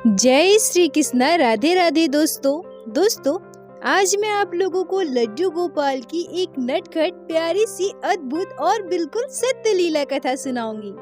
जय श्री कृष्ण। राधे राधे दोस्तों आज मैं आप लोगों को लड्डू गोपाल की एक नटखट प्यारी सी अद्भुत और बिल्कुल सत्य लीला कथा सुनाऊंगी।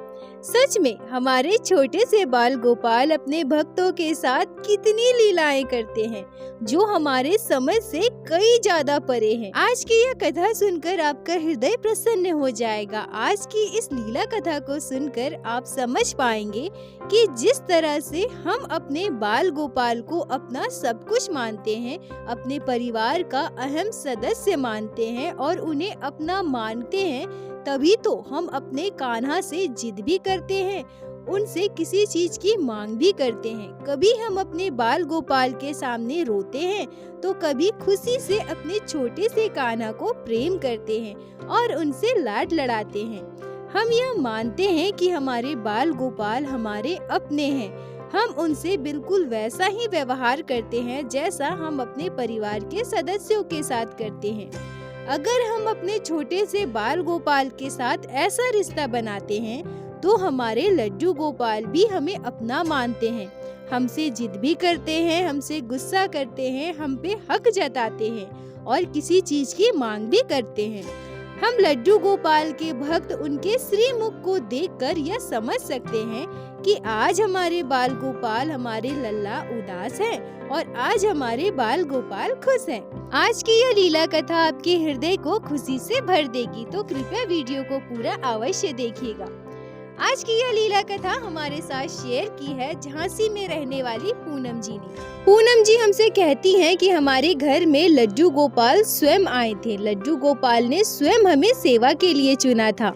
सच में हमारे छोटे से बाल गोपाल अपने भक्तों के साथ कितनी लीलाएं करते हैं जो हमारे समझ से कई ज्यादा परे हैं। आज की यह कथा सुनकर आपका हृदय प्रसन्न हो जाएगा। आज की इस लीला कथा को सुनकर आप समझ पाएंगे कि जिस तरह से हम अपने बाल गोपाल को अपना सब कुछ मानते हैं, अपने परिवार का अहम सदस्य मानते हैं और उन्हें अपना मानते हैं, तभी तो हम अपने कान्हा से जिद भी करते हैं, उनसे किसी चीज की मांग भी करते हैं। कभी हम अपने बाल गोपाल के सामने रोते हैं तो कभी खुशी से अपने छोटे से कान्हा को प्रेम करते हैं और उनसे लाड लड़ाते हैं। हम यह मानते हैं कि हमारे बाल गोपाल हमारे अपने हैं। हम उनसे बिल्कुल वैसा ही व्यवहार करते हैं जैसा हम अपने परिवार के सदस्यों के साथ करते हैं। अगर हम अपने छोटे से बाल गोपाल के साथ ऐसा रिश्ता बनाते हैं तो हमारे लड्डू गोपाल भी हमें अपना मानते हैं, हमसे जिद भी करते हैं, हमसे गुस्सा करते हैं, हम पे हक जताते हैं और किसी चीज की मांग भी करते हैं। हम लड्डू गोपाल के भक्त उनके श्रीमुख को देखकर यह समझ सकते हैं कि आज हमारे बाल गोपाल, हमारे लल्ला उदास हैं और आज हमारे बाल गोपाल खुश हैं। आज की यह लीला कथा आपके हृदय को खुशी से भर देगी, तो कृपया वीडियो को पूरा अवश्य देखिएगा। आज की यह लीला कथा हमारे साथ शेयर की है झांसी में रहने वाली पूनम जी ने। पूनम जी हमसे कहती हैं कि हमारे घर में लड्डू गोपाल स्वयं आए थे। लड्डू गोपाल ने स्वयं हमें सेवा के लिए चुना था।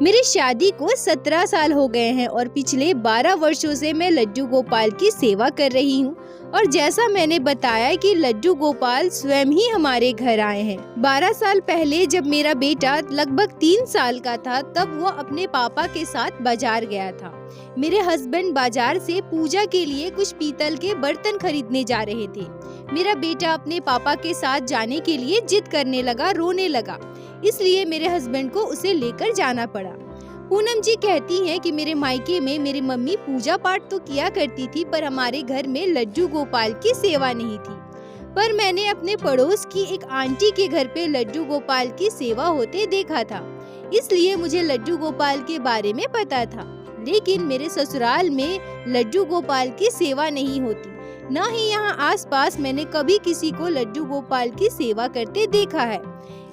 मेरी शादी को 17 साल हो गए हैं और पिछले 12 वर्षों से मैं लड्डू गोपाल की सेवा कर रही हूँ। और जैसा मैंने बताया कि लड्डू गोपाल स्वयं ही हमारे घर आए हैं। 12 साल पहले जब मेरा बेटा लगभग 3 साल का था, तब वो अपने पापा के साथ बाजार गया था। मेरे हस्बैंड बाजार से पूजा के लिए कुछ पीतल के बर्तन खरीदने जा रहे थे। मेरा बेटा अपने पापा के साथ जाने के लिए जिद करने लगा, रोने लगा, इसलिए मेरे हस्बैंड को उसे लेकर जाना पड़ा। पूनम जी कहती हैं कि मेरे मायके में मेरी मम्मी पूजा पाठ तो किया करती थी, पर हमारे घर में लड्डू गोपाल की सेवा नहीं थी। पर मैंने अपने पड़ोस की एक आंटी के घर पे लड्डू गोपाल की सेवा होते देखा था, इसलिए मुझे लड्डू गोपाल के बारे में पता था। लेकिन मेरे ससुराल में लड्डू गोपाल की सेवा नहीं होती, न ही यहाँ आसपास मैंने कभी किसी को लड्डू गोपाल की सेवा करते देखा है।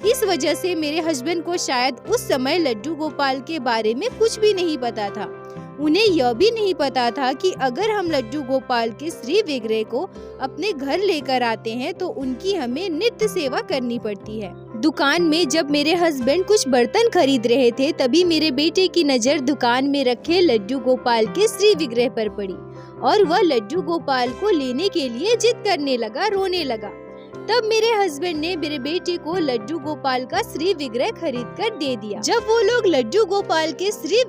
इस वजह से मेरे हस्बैंड को शायद उस समय लड्डू गोपाल के बारे में कुछ भी नहीं पता था। उन्हें यह भी नहीं पता था कि अगर हम लड्डू गोपाल के श्री विग्रह को अपने घर लेकर आते हैं तो उनकी हमें नित्य सेवा करनी पड़ती है। दुकान में जब मेरे हस्बैंड कुछ बर्तन खरीद रहे थे, तभी मेरे बेटे की नजर दुकान में रखे लड्डू गोपाल के श्री विग्रह पर पड़ी और वह लड्डू गोपाल को लेने के लिए जिद करने लगा, रोने लगा। तब मेरे हस्बैंड ने मेरे बेटे को लड्डू गोपाल का श्री विग्रह खरीद कर दे दिया। जब वो लोग लड्डू गोपाल के श्री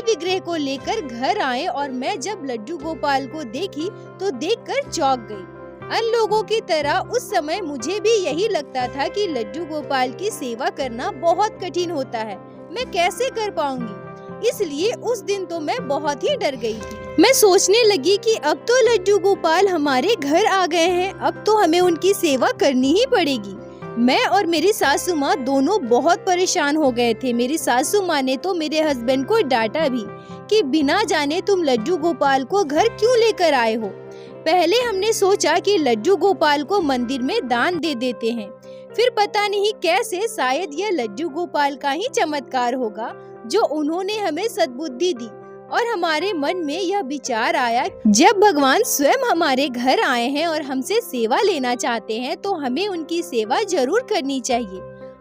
विग्रह को लेकर घर आए और मैं जब लड्डू गोपाल को देखी तो देखकर चौंक गई। अन्य लोगों की तरह उस समय मुझे भी यही लगता था कि लड्डू गोपाल की सेवा करना बहुत कठिन होता है, मैं कैसे कर पाऊंगी। इसलिए उस दिन तो मैं बहुत ही डर गई थी। मैं सोचने लगी कि अब तो लड्डू गोपाल हमारे घर आ गए हैं, अब तो हमें उनकी सेवा करनी ही पड़ेगी। मैं और मेरी सासू माँ दोनों बहुत परेशान हो गए थे। मेरी सासू माँ ने तो मेरे हस्बैंड को डांटा भी कि बिना जाने तुम लड्डू गोपाल को घर क्यों लेकर आए हो। पहले हमने सोचा कि लड्डू गोपाल को मंदिर में दान दे देते हैं, फिर पता नहीं कैसे, शायद यह लड्डू गोपाल का ही चमत्कार होगा जो उन्होंने हमें सद्बुद्धि दी और हमारे मन में यह विचार आया, जब भगवान स्वयं हमारे घर आए हैं और हमसे सेवा लेना चाहते हैं तो हमें उनकी सेवा जरूर करनी चाहिए।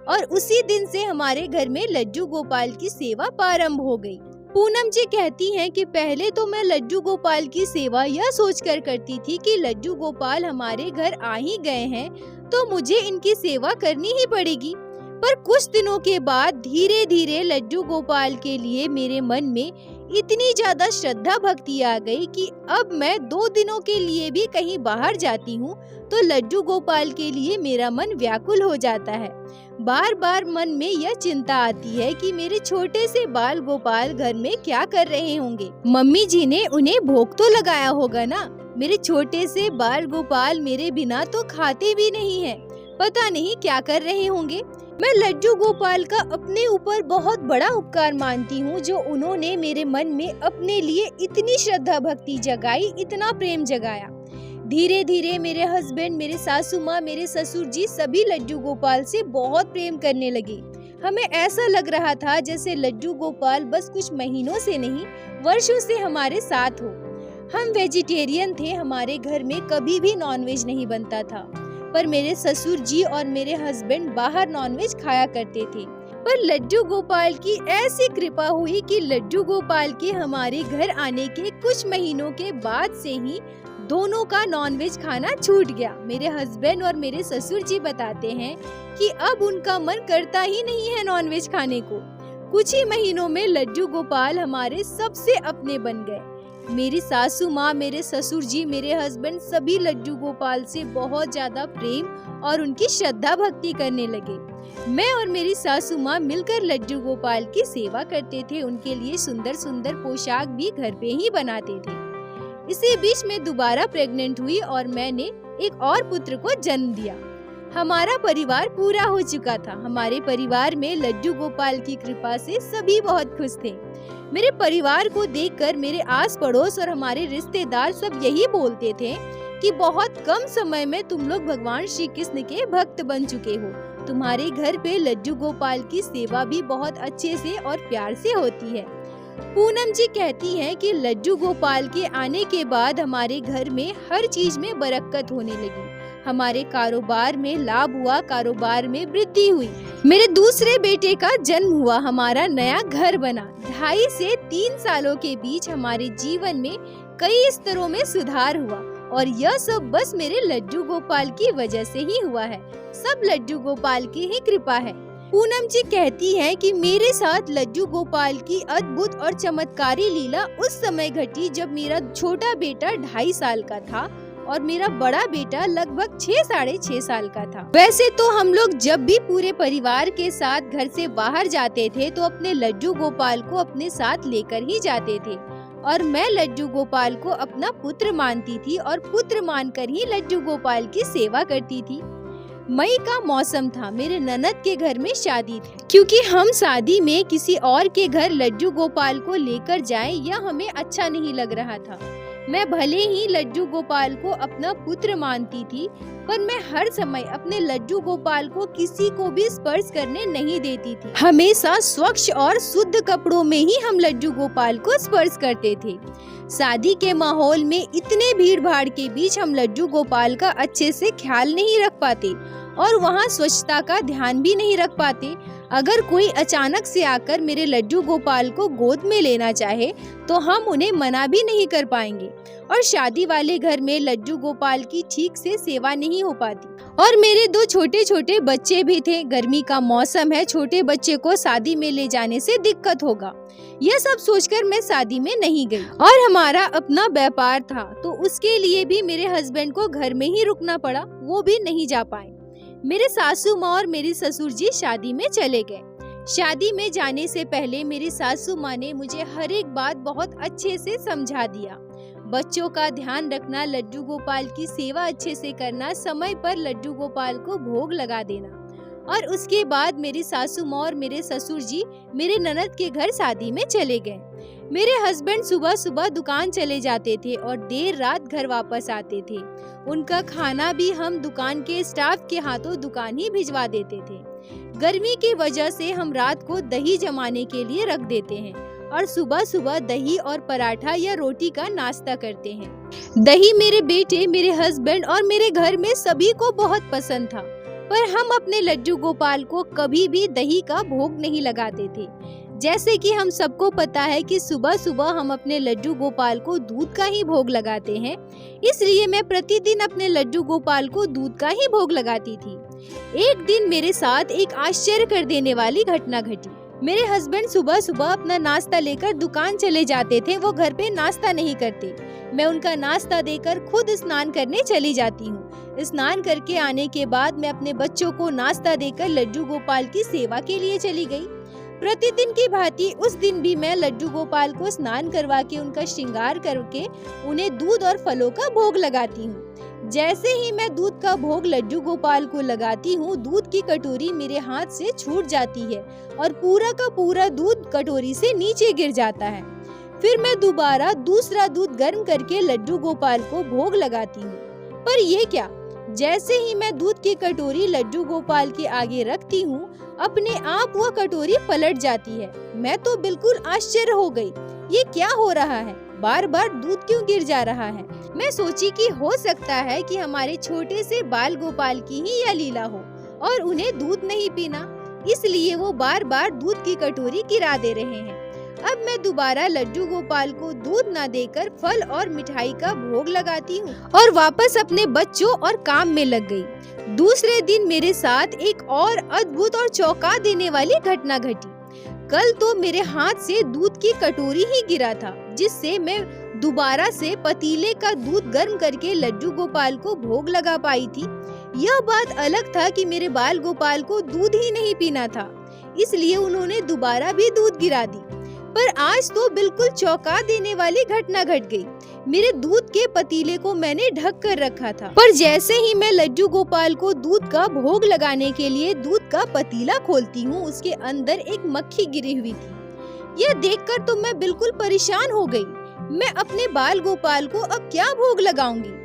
और उसी दिन से हमारे घर में लड्डू गोपाल की सेवा प्रारंभ हो गई। पूनम जी कहती हैं कि पहले तो मैं लड्डू गोपाल की सेवा यह सोचकर करती थी कि लड्डू गोपाल हमारे घर आ ही गए हैं तो मुझे इनकी सेवा करनी ही पड़ेगी। पर कुछ दिनों के बाद धीरे धीरे लड्डू गोपाल के लिए मेरे मन में इतनी ज्यादा श्रद्धा भक्ति आ गई कि अब मैं 2 दिनों के लिए भी कहीं बाहर जाती हूँ तो लड्डू गोपाल के लिए मेरा मन व्याकुल हो जाता है। बार बार मन में यह चिंता आती है कि मेरे छोटे से बाल गोपाल घर में क्या कर रहे होंगे। मम्मी जी ने उन्हें भोग तो लगाया होगा ना। मेरे छोटे से बाल गोपाल मेरे बिना तो खाते भी नहीं हैं। पता नहीं क्या कर रहे होंगे। मैं लड्डू गोपाल का अपने ऊपर बहुत बड़ा उपकार मानती हूँ, जो उन्होंने मेरे मन में अपने लिए इतनी श्रद्धा भक्ति जगाई, इतना प्रेम जगाया। धीरे धीरे मेरे हस्बैंड, मेरे सासू माँ, मेरे ससुर जी सभी लड्डू गोपाल से बहुत प्रेम करने लगे। हमें ऐसा लग रहा था जैसे लड्डू गोपाल बस कुछ महीनों से नहीं, वर्षों से हमारे साथ हो। हम वेजिटेरियन थे, हमारे घर में कभी भी नॉनवेज नहीं बनता था, पर मेरे ससुर जी और मेरे हस्बैंड बाहर नॉनवेज खाया करते थे। पर लड्डू गोपाल की ऐसी कृपा हुई कि लड्डू गोपाल के हमारे घर आने के कुछ महीनों के बाद से ही दोनों का नॉनवेज खाना छूट गया। मेरे हस्बैंड और मेरे ससुर जी बताते हैं कि अब उनका मन करता ही नहीं है नॉनवेज खाने को। कुछ ही महीनों में लड्डू गोपाल हमारे सबसे अपने बन गए। मेरी सासू माँ, मेरे ससुर जी, मेरे हस्बैंड सभी लड्डू गोपाल से बहुत ज्यादा प्रेम और उनकी श्रद्धा भक्ति करने लगे। मैं और मेरी सासू माँ मिलकर लड्डू गोपाल की सेवा करते थे। उनके लिए सुंदर सुंदर पोशाक भी घर पे ही बनाते थे। इसी बीच में दोबारा प्रेग्नेंट हुई और मैंने एक और पुत्र को जन्म दिया। हमारा परिवार पूरा हो चुका था। हमारे परिवार में लड्डू गोपाल की कृपा से सभी बहुत खुश थे। मेरे परिवार को देखकर मेरे आस पड़ोस और हमारे रिश्तेदार सब यही बोलते थे कि बहुत कम समय में तुम लोग भगवान श्री कृष्ण के भक्त बन चुके हो। तुम्हारे घर पे लड्डू गोपाल की सेवा भी बहुत अच्छे से और प्यार से होती है। पूनम जी कहती हैं कि लड्डू गोपाल के आने के बाद हमारे घर में हर चीज में बरकत होने लगी। हमारे कारोबार में लाभ हुआ, कारोबार में वृद्धि हुई। मेरे दूसरे बेटे का जन्म हुआ, हमारा नया घर बना। 2.5 से 3 सालों के बीच हमारे जीवन में कई स्तरों में सुधार हुआ और यह सब बस मेरे लड्डू गोपाल की वजह से ही हुआ है। सब लड्डू गोपाल की ही कृपा है। पूनम जी कहती हैं कि मेरे साथ लड्डू गोपाल की अद्भुत और चमत्कारी लीला उस समय घटी जब मेरा छोटा बेटा 2.5 साल का था और मेरा बड़ा बेटा लगभग 6-6.5 साल का था। वैसे तो हम लोग जब भी पूरे परिवार के साथ घर से बाहर जाते थे तो अपने लड्डू गोपाल को अपने साथ लेकर ही जाते थे और मैं लड्डू गोपाल को अपना पुत्र मानती थी और पुत्र मानकर ही लड्डू गोपाल की सेवा करती थी। मई का मौसम था। मेरे ननद के घर में शादी थी। क्योंकि हम शादी में किसी और के घर लड्डू गोपाल को लेकर जाएं, यह हमें अच्छा नहीं लग रहा था। मैं भले ही लड्डू गोपाल को अपना पुत्र मानती थी, पर मैं हर समय अपने लड्डू गोपाल को किसी को भी स्पर्श करने नहीं देती थी। हमेशा स्वच्छ और शुद्ध कपड़ों में ही हम लड्डू गोपाल को स्पर्श करते थे। शादी के माहौल में इतने भीड़ भाड़ के बीच हम लड्डू गोपाल का अच्छे से ख्याल नहीं रख पाते और वहाँ स्वच्छता का ध्यान भी नहीं रख पाते। अगर कोई अचानक से आकर मेरे लड्डू गोपाल को गोद में लेना चाहे तो हम उन्हें मना भी नहीं कर पाएंगे। और शादी वाले घर में लड्डू गोपाल की ठीक से सेवा नहीं हो पाती। और मेरे 2 छोटे छोटे बच्चे भी थे। गर्मी का मौसम है, छोटे बच्चे को शादी में ले जाने से दिक्कत होगा। यह सब सोचकर मैं शादी में नहीं गई। और हमारा अपना व्यापार था तो उसके लिए भी मेरे हस्बैंड को घर में ही रुकना पड़ा, वो भी नहीं जा पाए। मेरे सासू माँ और मेरी ससुर जी शादी में चले गए। शादी में जाने से पहले मेरी सासू माँ ने मुझे हर एक बात बहुत अच्छे से समझा दिया। बच्चों का ध्यान रखना, लड्डू गोपाल की सेवा अच्छे से करना, समय पर लड्डू गोपाल को भोग लगा देना। और उसके बाद मेरी सासू माँ और मेरे ससुर जी मेरे ननद के घर शादी में चले गए। मेरे हस्बैंड सुबह सुबह दुकान चले जाते थे और देर रात घर वापस आते थे। उनका खाना भी हम दुकान के स्टाफ के हाथों दुकान ही भिजवा देते थे। गर्मी की वजह से हम रात को दही जमाने के लिए रख देते हैं और सुबह सुबह दही और पराठा या रोटी का नाश्ता करते हैं। दही मेरे बेटे, मेरे हस्बैंड और मेरे घर में सभी को बहुत पसंद था, पर हम अपने लड्डू गोपाल को कभी भी दही का भोग नहीं लगाते थे। जैसे कि हम सबको पता है कि सुबह सुबह हम अपने लड्डू गोपाल को दूध का ही भोग लगाते हैं, इसलिए मैं प्रतिदिन अपने लड्डू गोपाल को दूध का ही भोग लगाती थी। एक दिन मेरे साथ एक आश्चर्य कर देने वाली घटना घटी। मेरे हस्बैंड सुबह सुबह अपना नाश्ता लेकर दुकान चले जाते थे। वो घर पे नाश्ता नहीं करते। मैं उनका नाश्ता देकर खुद स्नान करने चली जाती हूँ। स्नान करके आने के बाद मैं अपने बच्चों को नाश्ता देकर लड्डू गोपाल की सेवा के लिए चली गई। प्रतिदिन की भांति उस दिन भी मैं लड्डू गोपाल को स्नान करवा के उनका श्रृंगार करके उन्हें दूध और फलों का भोग लगाती हूँ। जैसे ही मैं दूध का भोग लड्डू गोपाल को लगाती हूँ, दूध की कटोरी मेरे हाथ से छूट जाती है और पूरा का पूरा दूध कटोरी से नीचे गिर जाता है। फिर मैं दोबारा दूसरा दूध गर्म करके लड्डू गोपाल को भोग लगाती हूँ। पर ये क्या, जैसे ही मैं दूध की कटोरी लड्डू गोपाल के आगे रखती हूँ, अपने आप वह कटोरी पलट जाती है। मैं तो बिल्कुल आश्चर्य हो गई, ये क्या हो रहा है, बार बार दूध क्यों गिर जा रहा है। मैं सोची कि हो सकता है कि हमारे छोटे से बाल गोपाल की ही यह लीला हो और उन्हें दूध नहीं पीना, इसलिए वो बार बार दूध की कटोरी गिरा दे रहे हैं। अब मैं दोबारा लड्डू गोपाल को दूध न देकर फल और मिठाई का भोग लगाती हूँ और वापस अपने बच्चों और काम में लग गई। दूसरे दिन मेरे साथ एक और अद्भुत और चौंका देने वाली घटना घटी। कल तो मेरे हाथ से दूध की कटोरी ही गिरा था, जिससे मैं दोबारा से पतीले का दूध गर्म करके लड्डू गोपाल को भोग लगा पाई थी। यह बात अलग था कि मेरे बाल गोपाल को दूध ही नहीं पीना था, इसलिए उन्होंने दोबारा भी दूध गिरा दी। पर आज तो बिल्कुल चौंका देने वाली घटना घट गई। मेरे दूध के पतीले को मैंने ढक कर रखा था, पर जैसे ही मैं लड्डू गोपाल को दूध का भोग लगाने के लिए दूध का पतीला खोलती हूँ, उसके अंदर एक मक्खी गिरी हुई थी। यह देखकर तो मैं बिल्कुल परेशान हो गई। मैं अपने बाल गोपाल को अब क्या भोग लगाऊंगी।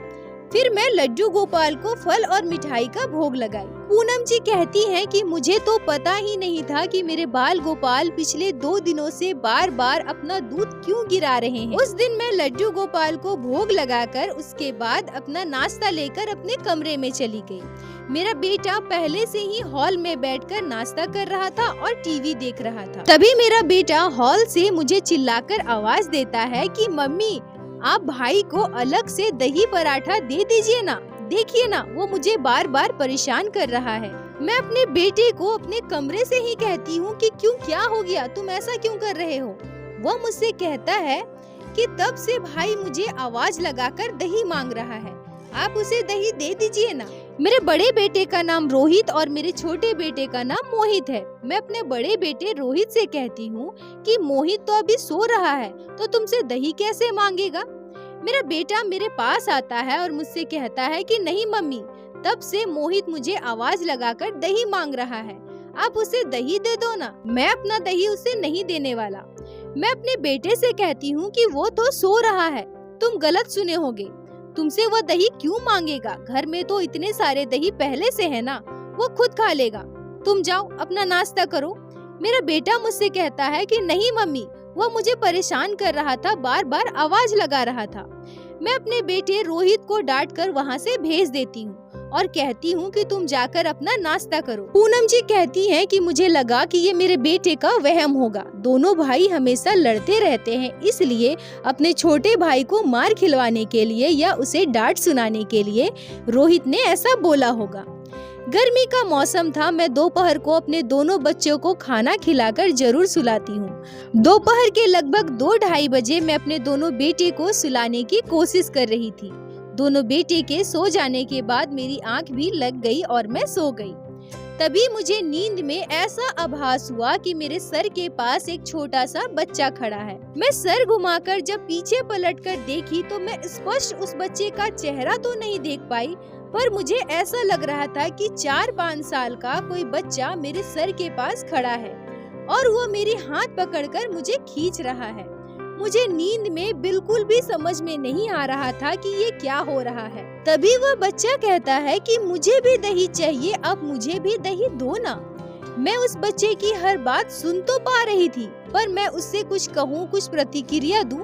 फिर मैं लड्डू गोपाल को फल और मिठाई का भोग लगाई। पूनम जी कहती हैं कि मुझे तो पता ही नहीं था कि मेरे बाल गोपाल पिछले 2 दिनों से बार बार अपना दूध क्यों गिरा रहे हैं। उस दिन मैं लड्डू गोपाल को भोग लगाकर उसके बाद अपना नाश्ता लेकर अपने कमरे में चली गई। मेरा बेटा पहले से ही हॉल में बैठकर नाश्ता कर रहा था और टीवी देख रहा था। तभी मेरा बेटा हॉल से मुझे चिल्लाकर आवाज देता है कि मम्मी, आप भाई को अलग से दही पराठा दे दीजिए ना, देखिए ना वो मुझे बार बार परेशान कर रहा है। मैं अपने बेटे को अपने कमरे से ही कहती हूँ कि क्यों, क्या हो गया, तुम ऐसा क्यों कर रहे हो। वो मुझसे कहता है कि तब से भाई मुझे आवाज लगाकर दही मांग रहा है, आप उसे दही दे दीजिए ना। मेरे बड़े बेटे का नाम रोहित और मेरे छोटे बेटे का नाम मोहित है। मैं अपने बड़े बेटे रोहित से कहती हूँ कि मोहित तो अभी सो रहा है, तो तुमसे दही कैसे मांगेगा। मेरा बेटा मेरे पास आता है और मुझसे कहता है कि नहीं मम्मी, तब से मोहित मुझे आवाज लगाकर दही मांग रहा है, आप उसे दही दे दो ना। मैं अपना दही उसे नहीं देने वाला। मैं अपने बेटे से कहती हूँ कि वो तो सो रहा है, तुम गलत सुने होंगे, तुमसे वो दही क्यों मांगेगा, घर में तो इतने सारे दही पहले से है ना, वो खुद खा लेगा, तुम जाओ अपना नाश्ता करो। मेरा बेटा मुझसे कहता है कि नहीं मम्मी, वो मुझे परेशान कर रहा था, बार बार आवाज लगा रहा था। मैं अपने बेटे रोहित को डांट कर वहाँ से भेज देती हूँ और कहती हूँ कि तुम जाकर अपना नाश्ता करो। पूनम जी कहती हैं कि मुझे लगा कि ये मेरे बेटे का वहम होगा, दोनों भाई हमेशा लड़ते रहते हैं, इसलिए अपने छोटे भाई को मार खिलवाने के लिए या उसे डांट सुनाने के लिए रोहित ने ऐसा बोला होगा। गर्मी का मौसम था। मैं दोपहर को अपने दोनों बच्चों को खाना खिलाकर जरूर सुलाती हूँ। दोपहर के लगभग 2-2:30 बजे मैं अपने दोनों बेटे को सुलाने की कोशिश कर रही थी। दोनों बेटे के सो जाने के बाद मेरी आंख भी लग गई और मैं सो गई। तभी मुझे नींद में ऐसा आभास हुआ कि मेरे सर के पास एक छोटा सा बच्चा खड़ा है। मैं सर घुमाकर जब पीछे पलटकर देखी तो मैं स्पष्ट उस बच्चे का चेहरा तो नहीं देख पाई, पर मुझे ऐसा लग रहा था कि 4-5 साल का कोई बच्चा मेरे सर के पास खड़ा है और वो मेरी हाथ पकड़कर मुझे खींच रहा है। मुझे नींद में बिल्कुल भी समझ में नहीं आ रहा था कि ये क्या हो रहा है। तभी वह बच्चा कहता है कि मुझे भी दही चाहिए, अब मुझे भी दही दो ना। मैं उस बच्चे की हर बात सुन तो पा रही थी, पर मैं उससे कुछ कहूँ, कुछ प्रतिक्रिया दूं,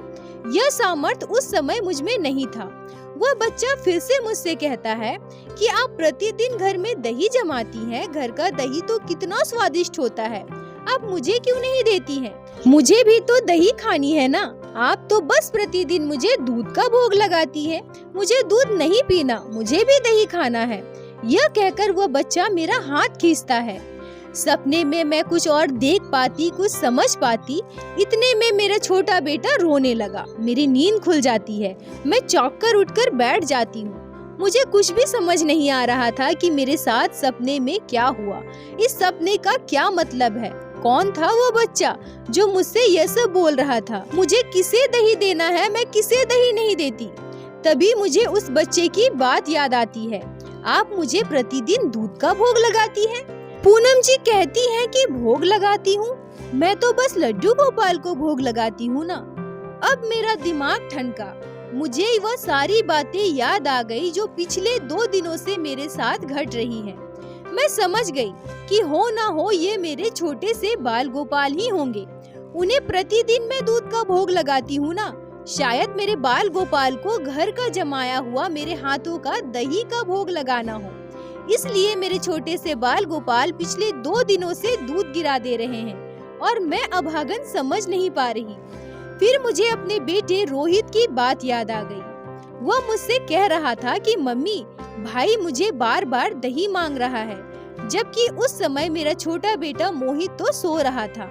यह सामर्थ्य उस समय मुझ में नहीं था। वह बच्चा फिर से मुझसे कहता है कि आप प्रतिदिन घर में दही जमाती हैं, घर का दही तो कितना स्वादिष्ट होता है, आप मुझे क्यों नहीं देती हैं? मुझे भी तो दही खानी है ना। आप तो बस प्रतिदिन मुझे दूध का भोग लगाती हैं, मुझे दूध नहीं पीना, मुझे भी दही खाना है। यह कहकर वह बच्चा मेरा हाथ खींचता है। सपने में मैं कुछ और देख पाती, कुछ समझ पाती, इतने में मेरा छोटा बेटा रोने लगा। मेरी नींद खुल जाती है, मैं चौंक कर उठकर बैठ जाती हूँ। मुझे कुछ भी समझ नहीं आ रहा था कि मेरे साथ सपने में क्या हुआ, इस सपने का क्या मतलब है, कौन था वो बच्चा जो मुझसे ये सब बोल रहा था, मुझे किसे दही देना है, मैं किसे दही नहीं देती। तभी मुझे उस बच्चे की बात याद आती है, आप मुझे प्रतिदिन दूध का भोग लगाती हैं। पूनम जी कहती हैं कि भोग लगाती हूँ, मैं तो बस लड्डू गोपाल को भोग लगाती हूँ ना। अब मेरा दिमाग ठनका, मुझे वह सारी बातें याद आ गई जो पिछले 2 दिनों से मेरे साथ घट रही है। मैं समझ गई कि हो ना हो ये मेरे छोटे से बाल गोपाल ही होंगे। उन्हें प्रतिदिन मैं दूध का भोग लगाती हूँ ना, शायद मेरे बाल गोपाल को घर का जमाया हुआ मेरे हाथों का दही का भोग लगाना हो, इसलिए मेरे छोटे से बाल गोपाल पिछले 2 दिनों से दूध गिरा दे रहे हैं और मैं अभागन समझ नहीं पा रही। फिर मुझे अपने बेटे रोहित की बात याद आ गई। वह मुझसे कह रहा था कि मम्मी, भाई मुझे बार बार दही मांग रहा है, जबकि उस समय मेरा छोटा बेटा मोहित तो सो रहा था।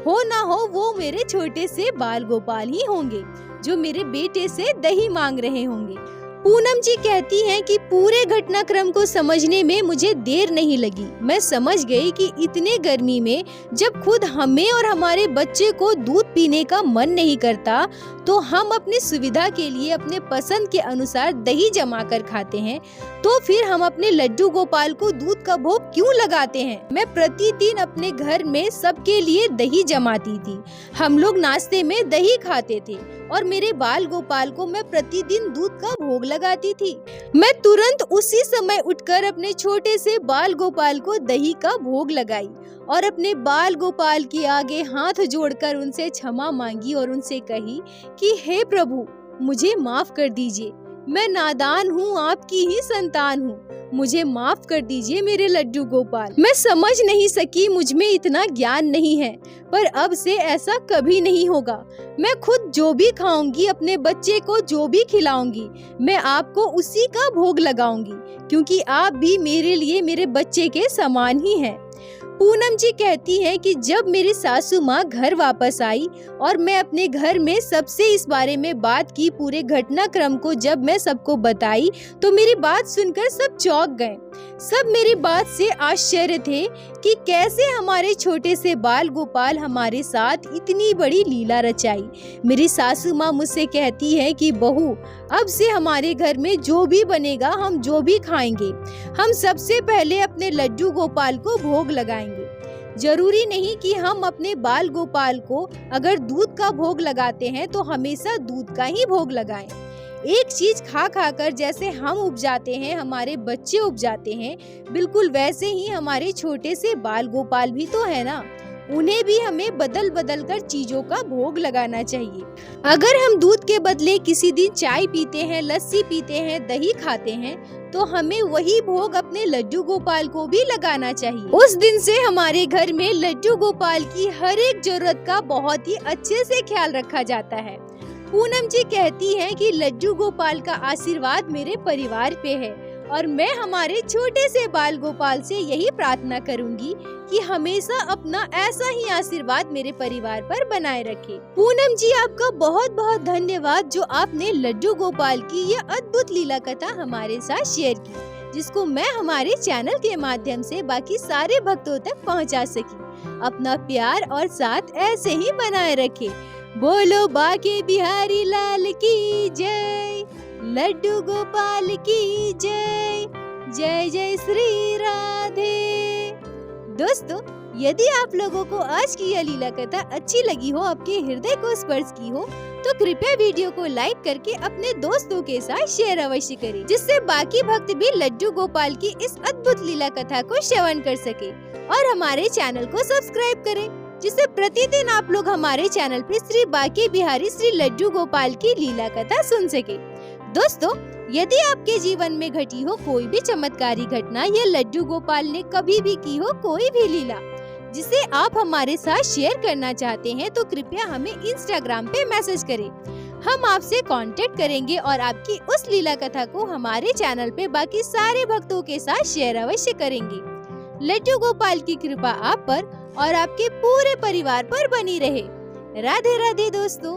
हो ना हो वो मेरे छोटे से बाल गोपाल ही होंगे जो मेरे बेटे से दही मांग रहे होंगे। पूनम जी कहती हैं कि पूरे घटनाक्रम को समझने में मुझे देर नहीं लगी। मैं समझ गई कि इतने गर्मी में जब खुद हमें और हमारे बच्चे को दूध पीने का मन नहीं करता, तो हम अपनी सुविधा के लिए अपने पसंद के अनुसार दही जमा कर खाते हैं, तो फिर हम अपने लड्डू गोपाल को दूध का भोग क्यों लगाते हैं। मैं प्रतिदिन अपने घर में सबके लिए दही जमाती थी, हम लोग नाश्ते में दही खाते थे और मेरे बाल गोपाल को मैं प्रतिदिन दूध का भोग लगाती थी। मैं तुरंत उसी समय उठकर अपने छोटे से बाल गोपाल को दही का भोग लगाई और अपने बाल गोपाल के आगे हाथ जोड़कर उनसे क्षमा मांगी और उनसे कही कि हे प्रभु, मुझे माफ कर दीजिए, मैं नादान हूँ, आपकी ही संतान हूँ, मुझे माफ कर दीजिए मेरे लड्डू गोपाल। मैं समझ नहीं सकी, मुझ में इतना ज्ञान नहीं है, पर अब से ऐसा कभी नहीं होगा। मैं खुद जो भी खाऊंगी, अपने बच्चे को जो भी खिलाऊंगी, मैं आपको उसी का भोग लगाऊंगी, क्योंकि आप भी मेरे लिए मेरे बच्चे के समान ही हैं। पूनम जी कहती है कि जब मेरी सासू माँ घर वापस आई और मैं अपने घर में सबसे इस बारे में बात की, पूरे घटनाक्रम को जब मैं सबको बताई, तो मेरी बात सुनकर सब चौंक गए। सब मेरी बात से आश्चर्य थे कि कैसे हमारे छोटे से बाल गोपाल हमारे साथ इतनी बड़ी लीला रचाई। मेरी सासू माँ मुझसे कहती है कि बहू, अब से हमारे घर में जो भी बनेगा, हम जो भी खाएंगे, हम सबसे पहले अपने लड्डू गोपाल को भोग लगाएंगे। जरूरी नहीं कि हम अपने बाल गोपाल को अगर दूध का भोग लगाते हैं तो हमेशा दूध का ही भोग लगाएं। एक चीज खा खाकर जैसे हम उब जाते हैं, हमारे बच्चे उब जाते हैं, बिल्कुल वैसे ही हमारे छोटे से बाल गोपाल भी तो है ना, उन्हें भी हमें बदल बदल कर चीजों का भोग लगाना चाहिए। अगर हम दूध के बदले किसी दिन चाय पीते हैं, लस्सी पीते हैं, दही खाते हैं, तो हमें वही भोग अपने लड्डू गोपाल को भी लगाना चाहिए। उस दिन से हमारे घर में लड्डू गोपाल की हर एक जरूरत का बहुत ही अच्छे से ख्याल रखा जाता है। पूनम जी कहती हैं कि लड्डू गोपाल का आशीर्वाद मेरे परिवार पे है और मैं हमारे छोटे से बाल गोपाल से यही प्रार्थना करूंगी कि हमेशा अपना ऐसा ही आशीर्वाद मेरे परिवार पर बनाए रखे। पूनम जी, आपका बहुत बहुत धन्यवाद जो आपने लड्डू गोपाल की यह अद्भुत लीला कथा हमारे साथ शेयर की, जिसको मैं हमारे चैनल के माध्यम से बाकी सारे भक्तों तक पहुंचा सकी। अपना प्यार और साथ ऐसे ही बनाए रखे। बोलो बाके बिहारी लाल की जय, लड्डू गोपाल की जय, जय जय श्री राधे। दोस्तों, यदि आप लोगों को आज की यह लीला कथा अच्छी लगी हो, आपके हृदय को स्पर्श की हो, तो कृपया वीडियो को लाइक करके अपने दोस्तों के साथ शेयर अवश्य करें, जिससे बाकी भक्त भी लड्डू गोपाल की इस अद्भुत लीला कथा को श्रवण कर सके। और हमारे चैनल को सब्सक्राइब करें, जिससे प्रतिदिन आप लोग हमारे चैनल पे श्री बाके बिहारी श्री लड्डू गोपाल की लीला कथा सुन सके। दोस्तों, यदि आपके जीवन में घटी हो कोई भी चमत्कारी घटना या लड्डू गोपाल ने कभी भी की हो कोई भी लीला जिसे आप हमारे साथ शेयर करना चाहते हैं, तो कृपया हमें इंस्टाग्राम पे मैसेज करें। हम आपसे कांटेक्ट करेंगे और आपकी उस लीला कथा को हमारे चैनल पे बाकी सारे भक्तों के साथ शेयर अवश्य करेंगे। लड्डू गोपाल की कृपा आप पर और आपके पूरे परिवार पर बनी रहे। राधे राधे दोस्तों।